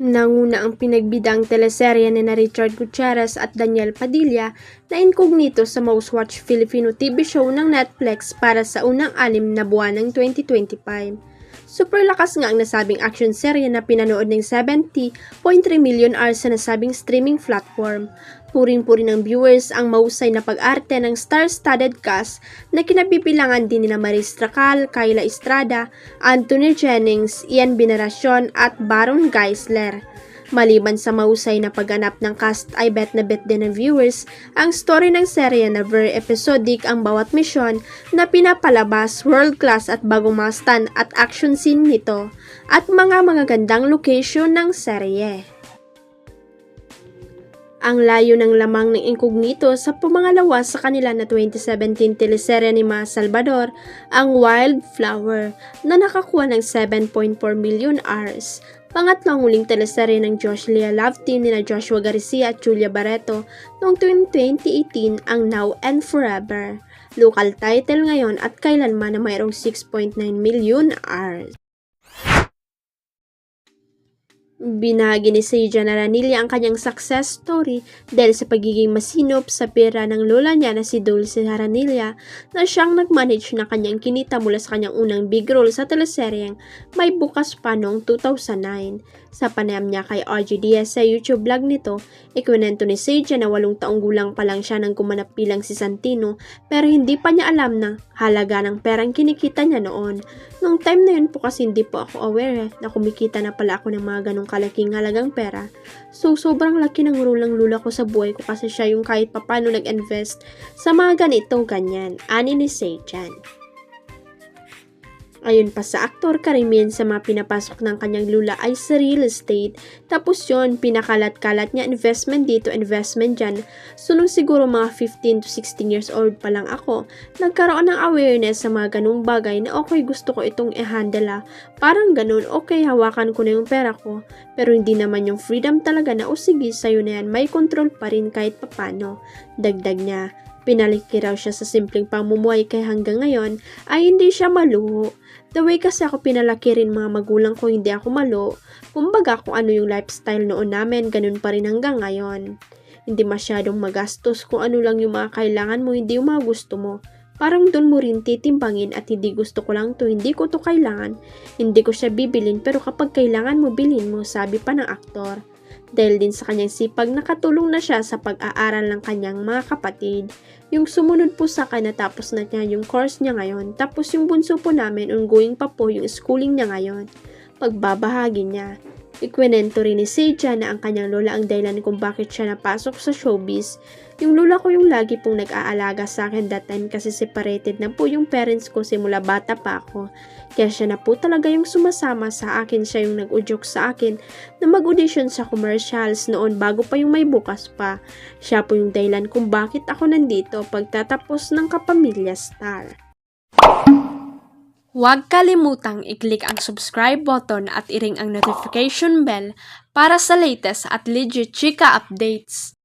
Nanguna ang pinagbidang teleserye ni na Richard Gutierrez at Daniel Padilla na incognito sa most watched Filipino TV show ng Netflix para sa unang 6 na buwan ng 2025. Super lakas nga ang nasabing action serye na pinanood ng 70.3 million hours sa nasabing streaming platform. Puring-puri ng viewers ang mahusay na pag-arte ng star-studded cast na kinabibilangan din nina Maris Tracal, Kyla Estrada, Anthony Jennings, Ian Veneracion at Baron Geisler. Maliban sa mahusay na pagganap ng cast ay bet na bet din ng viewers ang story ng serye na very episodic ang bawat misyon na pinapalabas, world class at bagong mga stunt at action scene nito at mga gandang location ng serye. Ang layo ng lamang ng incognito sa pumangalawa sa kanila na 2017 teleserye ni Ma Salvador, ang Wildflower, na nakakuha ng 7.4 million hours. Pangatlong huling teleserye ng Josh Lea love team nina Joshua Garcia at Julia Barreto noong 2018 ang Now and Forever. Local title ngayon at kailanman na mayroong 6.9 million hours. Binahagi ni Seiya Naranilla ang kanyang success story dahil sa pagiging masinop sa pera ng lola niya na si Dulce Naranilla na siyang nag-manage na kanyang kinita mula sa kanyang unang big role sa teleseryeng May Bukas Pa noong 2009. Sa panayam niya kay RG Diaz sa YouTube vlog nito, ikwento ni Seiya na 8 taong gulang pa lang siya nang gumanap bilang si Santino pero hindi pa niya alam na halaga ng perang kinikita niya noon. Noong time na yun po kasi hindi po ako aware na kumikita na pala ako ng mga ganong kalaking halagang pera. So sobrang laki ng rulang lula ko sa buhay ko kasi siya yung kahit papano nag-invest sa mga ganito ganyan. Ani ni Seiya. Ayon pa sa aktor, karamihan sa mga pinapasok ng kanyang lula ay sa real estate. Tapos yon pinakalat-kalat niya investment dito, investment dyan. So nung siguro mga 15 to 16 years old pa lang ako, nagkaroon ng awareness sa mga ganung bagay na okay, gusto ko itong i-handle. Parang ganun, okay, hawakan ko na yung pera ko. Pero hindi naman yung freedom talaga na, o sige, sa'yo na yan, may control pa rin kahit papano. Dagdag niya, pinaliki raw siya sa simpleng pamumuhay kaya hanggang ngayon ay hindi siya maluho. The way kasi ako pinalaki rin mga magulang ko, hindi ako malo. Kumbaga kung ano yung lifestyle noon namin, ganun pa rin hanggang ngayon. Hindi masyadong magastos, kung ano lang yung mga kailangan mo, hindi yung mga gusto mo. Parang doon mo rin titimbangin at hindi gusto ko lang to, hindi ko to kailangan. Hindi ko siya bibilin pero kapag kailangan mo, bilhin mo, sabi pa ng aktor. Dahil din sa kanyang sipag, nakatulong na siya sa pag-aaral ng kanyang mga kapatid. Yung sumunod po sa akin, natapos na niya yung course niya ngayon. Tapos yung bunso po namin, ongoing pa po yung schooling niya ngayon. Pagbabahagi niya. Ikwento rin ni Seiya na ang kanyang lola ang dahilan kung bakit siya napasok sa showbiz. Yung lola ko yung lagi pong nag-aalaga sa akin that time kasi separated na po yung parents ko simula bata pa ako. Kaya siya na po talaga yung sumasama sa akin, siya yung nag-udyok sa akin na mag-audition sa commercials noon bago pa yung May Bukas Pa. Siya po yung dahilan kung bakit ako nandito pagtatapos ng Kapamilya Star. Huwag kalimutang i-click ang subscribe button at i-ring ang notification bell para sa latest at legit chika updates.